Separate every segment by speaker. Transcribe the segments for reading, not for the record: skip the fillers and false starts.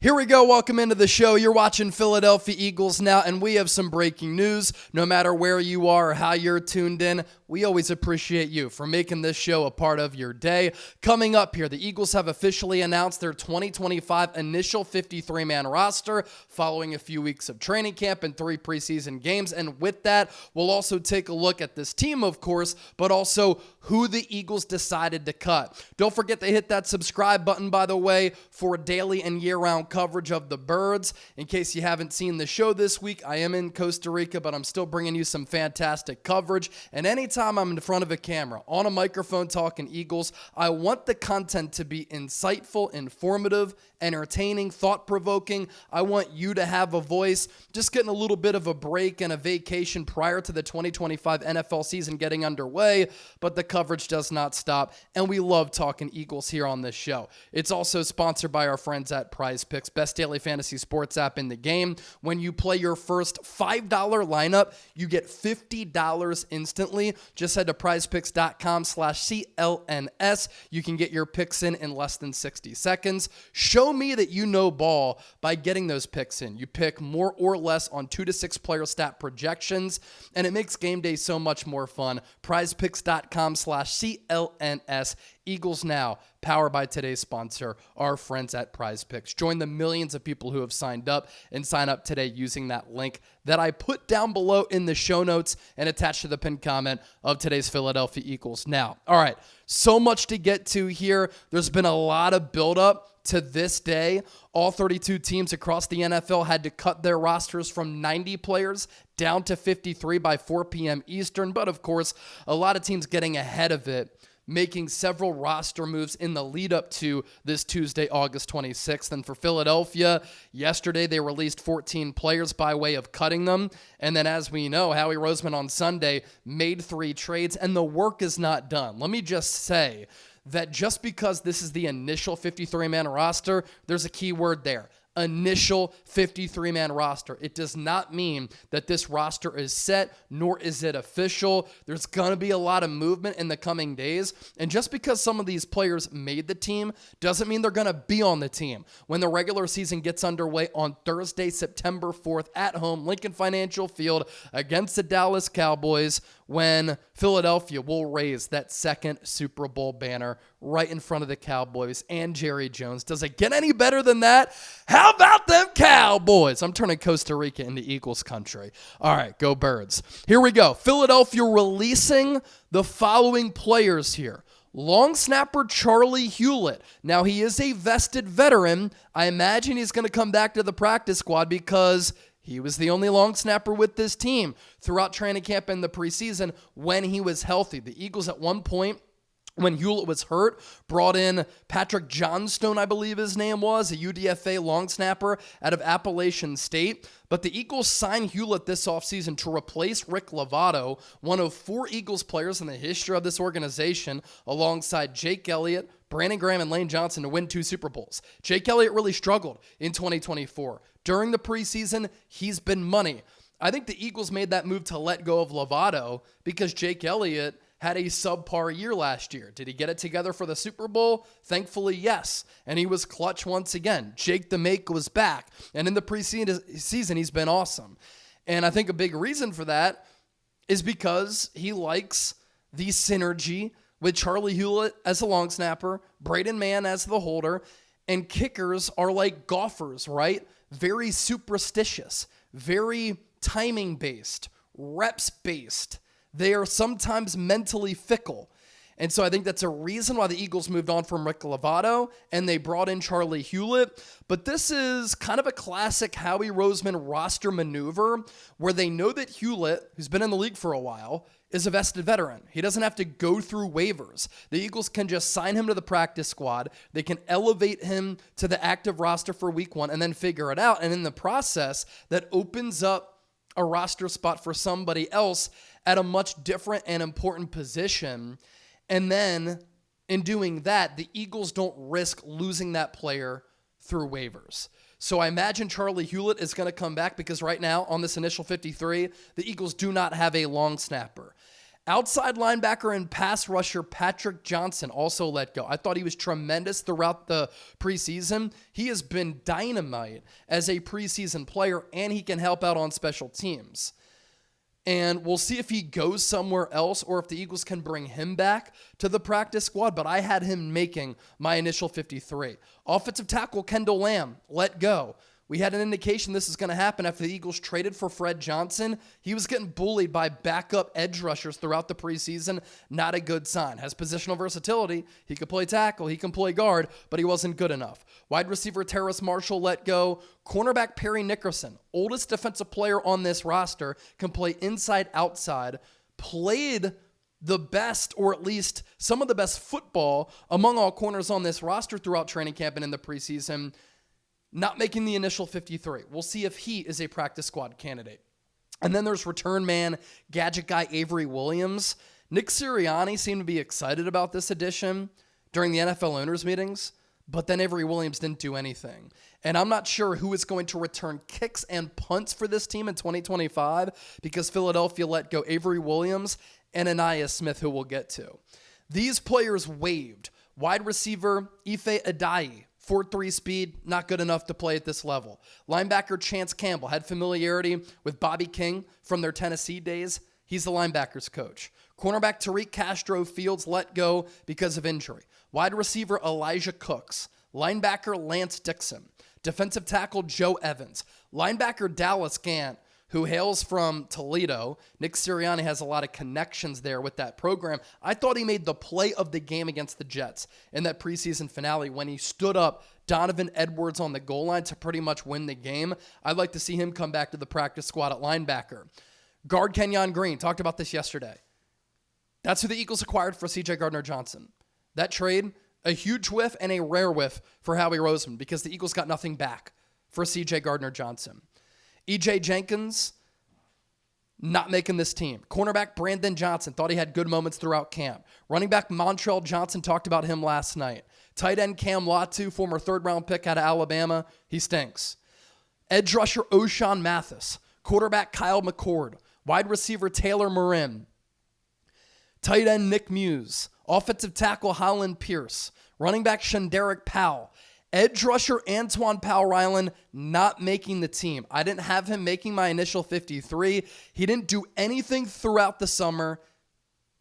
Speaker 1: Here we go. Welcome into the show. You're watching Philadelphia Eagles Now, and we have some breaking news. No matter where you are or how you're tuned in, we always appreciate you for making this show a part of your day. Coming up here, the Eagles have officially announced their 2025 initial 53-man roster following a few weeks of training camp and 3 preseason games. And with that, we'll also take a look at this team, of course, but also who the Eagles decided to cut. Don't forget to hit that subscribe button, by the way, for daily and year-round coverage of the Birds. In case you haven't seen the show this week, I am in Costa Rica, but I'm still bringing you some fantastic coverage. And anytime I'm in front of a camera, on a microphone talking Eagles, I want the content to be insightful, informative, entertaining, thought-provoking. I want you to have a voice. Just getting a little bit of a break and a vacation prior to the 2025 NFL season getting underway, but the coverage does not stop, and we love talking Eagles here on this show. It's also sponsored by our friends at Prize Picks, best daily fantasy sports app in the game. When you play your first $5 lineup, you get $50 instantly. Just head to prizepicks.com/CLNS. You can get your picks in less than 60 seconds. Show me that you know ball by getting those picks in. You pick more or less on 2 to 6 player stat projections, and it makes game day so much more fun. prizepicks.com/CLNS. Eagles Now, powered by today's sponsor, our friends at Prize Picks. Join the millions of people who have signed up and sign up today using that link that I put down below in the show notes and attached to the pinned comment of today's Philadelphia Eagles Now. All right, so much to get to here. There's been a lot of buildup to this day. All 32 teams across the NFL had to cut their rosters from 90 players down to 53 by 4 p.m. Eastern. But of course, a lot of teams getting ahead of it, making several roster moves in the lead up to this Tuesday, August 26th. And for Philadelphia, yesterday they released 14 players by way of cutting them. And then as we know, Howie Roseman on Sunday made 3 trades, and the work is not done. Let me just say that just because this is the initial 53-man roster, there's a key word there. Initial 53-man roster. It does not mean that this roster is set, nor is it official. There's going to be a lot of movement in the coming days, and just because some of these players made the team doesn't mean they're going to be on the team. When the regular season gets underway on Thursday, September 4th at home, Lincoln Financial Field against the Dallas Cowboys, when Philadelphia will raise that second Super Bowl banner right in front of the Cowboys and Jerry Jones. Does it get any better than that? How about them Cowboys? I'm turning Costa Rica into Eagles country. All right, go Birds. Here we go. Philadelphia releasing the following players here. Long snapper Charley Hughlett. Now, he is a vested veteran. I imagine he's going to come back to the practice squad because he was the only long snapper with this team throughout training camp and the preseason when he was healthy. The Eagles at one point, when Hughlett was hurt, brought in Patrick Johnson, I believe his name was, a UDFA long snapper out of Appalachian State. But the Eagles signed Hughlett this offseason to replace Rick Lovato, one of 4 Eagles players in the history of this organization, alongside Jake Elliott, Brandon Graham, and Lane Johnson to win 2 Super Bowls. Jake Elliott really struggled in 2024. During the preseason, he's been money. I think the Eagles made that move to let go of Lovato because Jake Elliott had a subpar year last year. Did he get it together for the Super Bowl? Thankfully, yes. And he was clutch once again. Jake the Make was back. And in the preseason, he's been awesome. And I think a big reason for that is because he likes the synergy with Charley Hughlett as a long snapper, Braden Mann as the holder, and kickers are like golfers, right? Very superstitious, very timing-based, reps-based. They are sometimes mentally fickle. And so I think that's a reason why the Eagles moved on from Rick Lovato and they brought in Charley Hughlett. But this is kind of a classic Howie Roseman roster maneuver where they know that Hughlett, who's been in the league for a while, is a vested veteran. He doesn't have to go through waivers. The Eagles can just sign him to the practice squad. They can elevate him to the active roster for week 1 and then figure it out. And in the process, that opens up a roster spot for somebody else at a much different and important position. And then in doing that, the Eagles don't risk losing that player through waivers. So I imagine Charley Hughlett is going to come back because right now on this initial 53, the Eagles do not have a long snapper. Outside linebacker and pass rusher Patrick Johnson also let go. I thought he was tremendous throughout the preseason. He has been dynamite as a preseason player, and he can help out on special teams. And we'll see if he goes somewhere else or if the Eagles can bring him back to the practice squad, but I had him making my initial 53. Offensive tackle Kendall Lamm let go. We had an indication this is going to happen after the Eagles traded for Fred Johnson. He was getting bullied by backup edge rushers throughout the preseason. Not a good sign. Has positional versatility. He could play tackle. He can play guard, but he wasn't good enough. Wide receiver Terrace Marshall let go. Cornerback Parry Nickerson, oldest defensive player on this roster, can play inside, outside, played the best, or at least some of the best football among all corners on this roster throughout training camp and in the preseason. Not making the initial 53. We'll see if he is a practice squad candidate. And then there's return man, gadget guy Avery Williams. Nick Sirianni seemed to be excited about this addition during the NFL owners meetings, but then Avery Williams didn't do anything. And I'm not sure who is going to return kicks and punts for this team in 2025 because Philadelphia let go Avery Williams and Ainias Smith, who we'll get to. These players waived. Wide receiver Ife Adeyi. 4.3 speed, not good enough to play at this level. Linebacker Chance Campbell had familiarity with Bobby King from their Tennessee days. He's the linebackers coach. Cornerback Tariq Castro-Fields let go because of injury. Wide receiver Elijah Cooks. Linebacker Lance Dixon. Defensive tackle Joe Evans. Linebacker Dallas Gant, who hails from Toledo. Nick Sirianni has a lot of connections there with that program. I thought he made the play of the game against the Jets in that preseason finale when he stood up Donovan Edwards on the goal line to pretty much win the game. I'd like to see him come back to the practice squad at linebacker. Guard Kenyon Green, talked about this yesterday. That's who the Eagles acquired for C.J. Gardner-Johnson. That trade, a huge whiff and a rare whiff for Howie Roseman because the Eagles got nothing back for C.J. Gardner-Johnson. E.J. Jenkins, not making this team. Cornerback Brandon Johnson, thought he had good moments throughout camp. Running back Montrell Johnson, talked about him last night. Tight end Cam Latu, former third-round pick out of Alabama, he stinks. Edge rusher Ochaun Mathis. Quarterback Kyle McCord. Wide receiver Taylor Morin. Tight end Nick Muse. Offensive tackle Hollin Pierce. Running back ShunDerrick Powell. Edge rusher Antwaun Powell-Ryland not making the team. I didn't have him making my initial 53. He didn't do anything throughout the summer,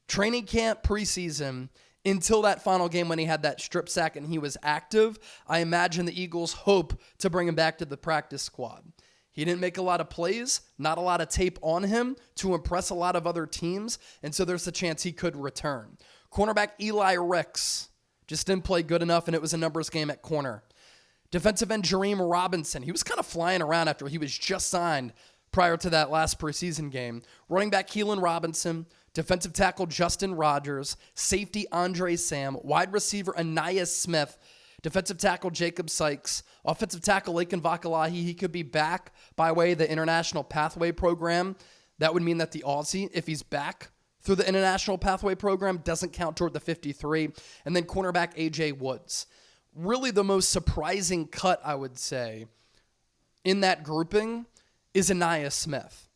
Speaker 1: training camp, preseason, until that final game when he had that strip sack and he was active. I imagine the Eagles hope to bring him back to the practice squad. He didn't make a lot of plays, not a lot of tape on him to impress a lot of other teams, and so there's a chance he could return. Cornerback Eli Ricks just didn't play good enough, and it was a numbers game at corner. Defensive end Jereme Robinson. He was kind of flying around after he was just signed prior to that last preseason game. Running back Keelan Robinson. Defensive tackle Justin Rogers. Safety Andre Sam. Wide receiver Ainias Smith. Defensive tackle Jacob Sykes. Offensive tackle Laken Vakalahi. He could be back by way of the International Pathway Program. That would mean that the Aussie, if he's back through the International Pathway Program, doesn't count toward the 53. And then cornerback A.J. Woods. Really the most surprising cut, I would say, in that grouping is Ainias Smith.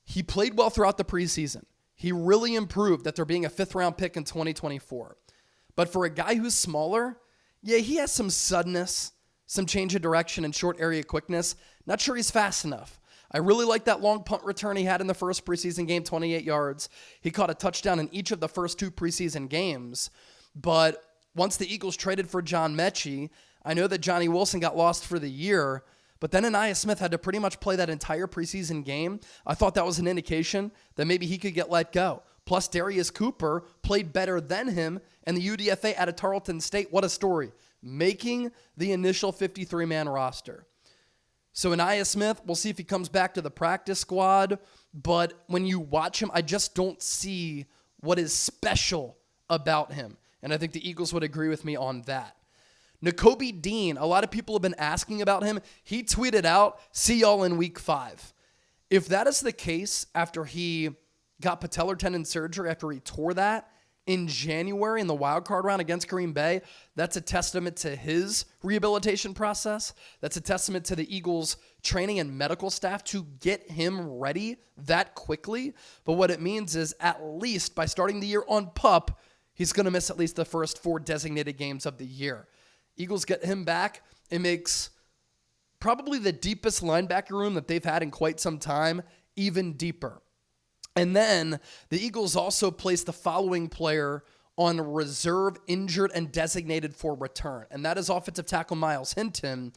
Speaker 1: He played well throughout the preseason. He really improved after being a fifth-round pick in 2024. But for a guy who's smaller, yeah, he has some suddenness, some change of direction, and short area quickness. Not sure he's fast enough. I really like that long punt return he had in the first preseason game, 28 yards. He caught a touchdown in each of the first two preseason games. But once the Eagles traded for John Mechie, I know that Johnny Wilson got lost for the year, but then Ainias Smith had to pretty much play that entire preseason game. I thought that was an indication that maybe he could get let go. Plus, Darius Cooper played better than him, and the UDFA out of Tarleton State, what a story, making the initial 53-man roster. So Ainias Smith, we'll see if he comes back to the practice squad, but when you watch him, I just don't see what is special about him, and I think the Eagles would agree with me on that. Nakobe Dean, a lot of people have been asking about him. He tweeted out, "See y'all in week 5." If that is the case after he got patellar tendon surgery, after he tore that in January in the wild card round against Green Bay, that's a testament to his rehabilitation process. That's a testament to the Eagles training and medical staff to get him ready that quickly. But what it means is at least by starting the year on PUP, he's going to miss at least the first 4 designated games of the year. Eagles get him back. It makes probably the deepest linebacker room that they've had in quite some time even deeper. And then the Eagles also placed the following player on reserve, injured, and designated for return. And that is offensive tackle Myles Hinton,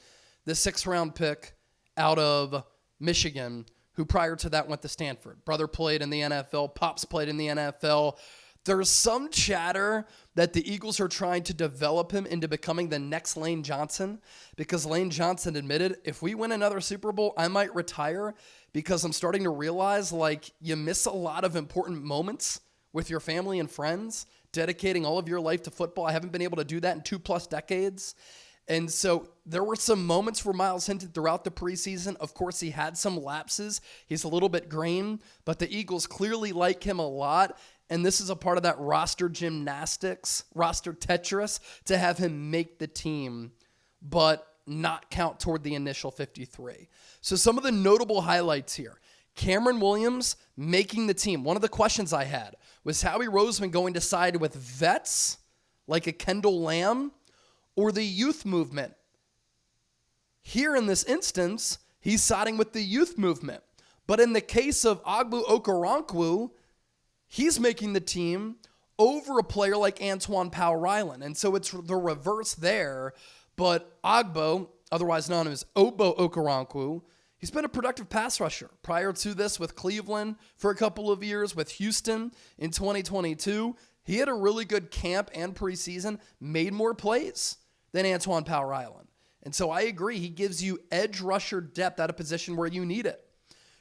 Speaker 1: the 6th-round pick out of Michigan, who prior to that went to Stanford. Brother played in the NFL. Pops played in the NFL. There's some chatter that the Eagles are trying to develop him into becoming the next Lane Johnson, because Lane Johnson admitted, if we win another Super Bowl, I might retire, because I'm starting to realize, like, you miss a lot of important moments with your family and friends, dedicating all of your life to football. I haven't been able to do that in 2+ decades. And so there were some moments for Myles Hinton throughout the preseason. Of course, he had some lapses. He's a little bit green, but the Eagles clearly like him a lot. And this is a part of that roster gymnastics, roster Tetris, to have him make the team, but not count toward the initial 53. So some of the notable highlights here. Cameron Williams making the team. One of the questions I had was Howie Roseman going to side with vets like a Kendall Lamm or the youth movement? Here in this instance, he's siding with the youth movement. But in the case of Ogbu Okoronkwo, he's making the team over a player like Antwaun Powell-Ryland. And so it's the reverse there. But Ogbo, otherwise known as Ogbo Okoronkwo, he's been a productive pass rusher. Prior to this with Cleveland for a couple of years, with Houston in 2022, he had a really good camp and preseason, made more plays than Antwaun Powell-Ryland. And so I agree, he gives you edge rusher depth at a position where you need it.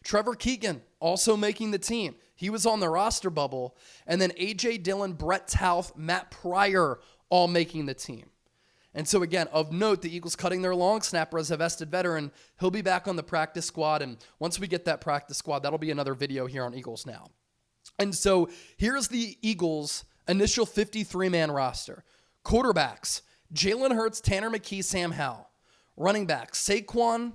Speaker 1: Trevor Keegan also making the team. He was on the roster bubble. And then A.J. Dillon, Brett Tauth, Matt Pryor all making the team. And so again, of note, the Eagles cutting their long snapper as a vested veteran. He'll be back on the practice squad. And once we get that practice squad, that'll be another video here on Eagles Now. And so here's the Eagles' initial 53-man roster. Quarterbacks, Jalen Hurts, Tanner McKee, Sam Howell. Running backs, Saquon,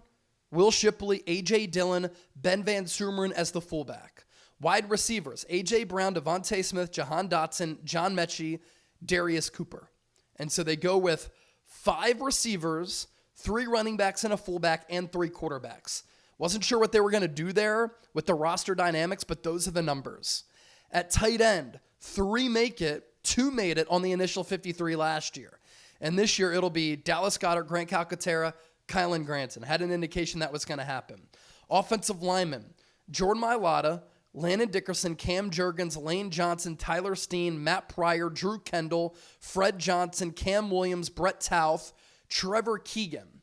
Speaker 1: Will Shipley, A.J. Dillon, Ben Van Sumeren as the fullback. Wide receivers, A.J. Brown, Devontae Smith, Jahan Dotson, John Mechie, Darius Cooper. And so they go with 5 receivers, 3 running backs and a fullback, and 3 quarterbacks. Wasn't sure what they were going to do there with the roster dynamics, but those are the numbers. At tight end, 3 make it, 2 made it on the initial 53 last year. And this year it'll be Dallas Goedert, Grant Calcaterra, Kylan Granson. Had an indication that was going to happen. Offensive linemen, Jordan Mailata, Landon Dickerson, Cam Jurgens, Lane Johnson, Tyler Steen, Matt Pryor, Drew Kendall, Fred Johnson, Cam Williams, Brett Tauth, Trevor Keegan.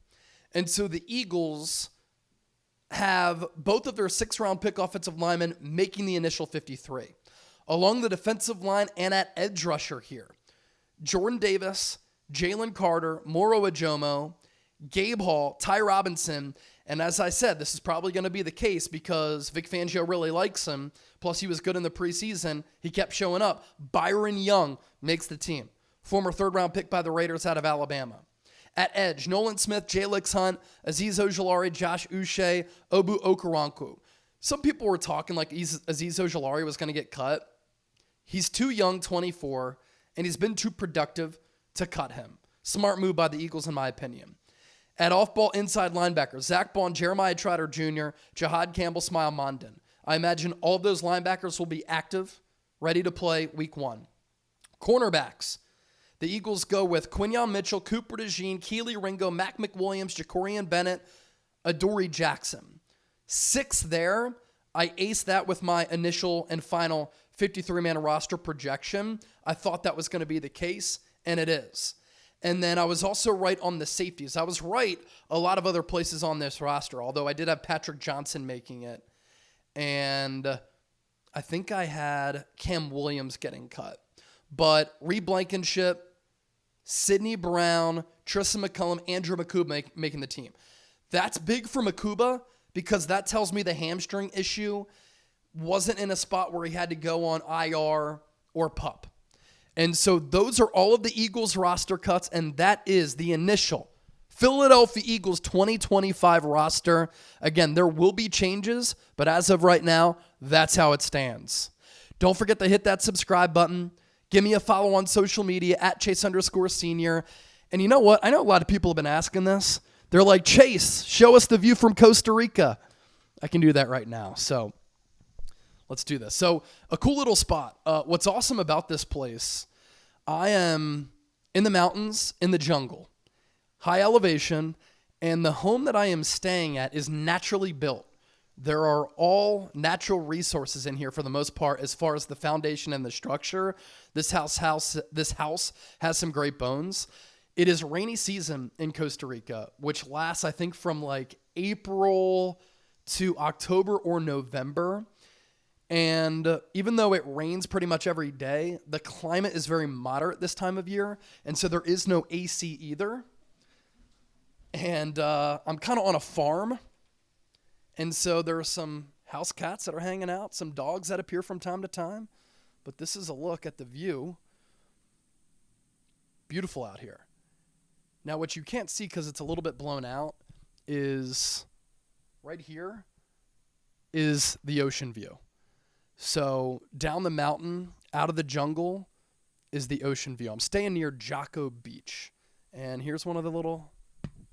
Speaker 1: And so the Eagles have both of their 6th-round pick offensive linemen making the initial 53. Along the defensive line and at edge rusher here, Jordan Davis, Jalen Carter, Moro Ajomo, Gabe Hall, Ty Robinson, and as I said, this is probably going to be the case because Vic Fangio really likes him, plus he was good in the preseason. He kept showing up. Byron Young makes the team, former 3rd-round pick by the Raiders out of Alabama. At edge, Nolan Smith, Jalix Hunt, Azeez Ojulari, Josh Uche, Ogbu Okoronkwo. Some people were talking like Azeez Ojulari was going to get cut. He's too young, 24, and he's been too productive to cut him. Smart move by the Eagles, in my opinion. At off-ball inside linebacker, Zach Bond, Jeremiah Trotter Jr., Jahad Campbell, Smile Mondon. I imagine all of those linebackers will be active, ready to play week 1. Cornerbacks, the Eagles go with Quinyon Mitchell, Cooper DeJean, Keely Ringo, Mac McWilliams, Jacorian Bennett, Adoree Jackson. 6 there. I aced that with my initial and final 53-man roster projection. I thought that was going to be the case, and it is. And then I was also right on the safeties. I was right a lot of other places on this roster, although I did have Patrick Johnson making it. And I think I had Cam Williams getting cut. But Reed Blankenship, Sidney Brown, Tristan McCullum, Andrew Makuba making the team. That's big for Makuba because that tells me the hamstring issue wasn't in a spot where he had to go on IR or PUP. And so those are all of the Eagles roster cuts, and that is the initial Philadelphia Eagles 2025 roster. Again, there will be changes, but as of right now, that's how it stands. Don't forget to hit that subscribe button. Give me a follow on social media at Chase_Senior. And you know what? I know a lot of people have been asking this. They're like, Chase, show us the view from Costa Rica. I can do that right now. So let's do this. So a cool little spot. What's awesome about this place, I am in the mountains, in the jungle, high elevation, and the home that I am staying at is naturally built. There are all natural resources in here for the most part as far as the foundation and the structure. This house has some great bones. It is rainy season in Costa Rica, which lasts, I think, from like April to October or November. And even though it rains pretty much every day, the climate is very moderate this time of year. And so there is no AC either. And I'm kind of on a farm. And so there are some house cats that are hanging out, some dogs that appear from time to time. But this is a look at the view. Beautiful out here. Now, what you can't see because it's a little bit blown out is right here is the ocean view. So down the mountain, out of the jungle, is the ocean view. I'm staying near Jocko Beach. And here's one of the little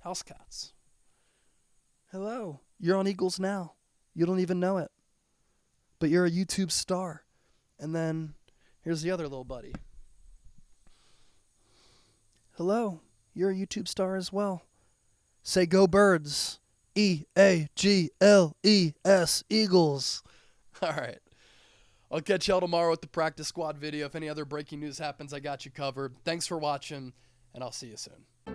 Speaker 1: house cats. Hello. You're on Eagles Now. You don't even know it. But you're a YouTube star. And then here's the other little buddy. Hello. You're a YouTube star as well. Say go birds. E-A-G-L-E-S. Eagles. All right. I'll catch y'all tomorrow with the practice squad video. If any other breaking news happens, I got you covered. Thanks for watching, and I'll see you soon.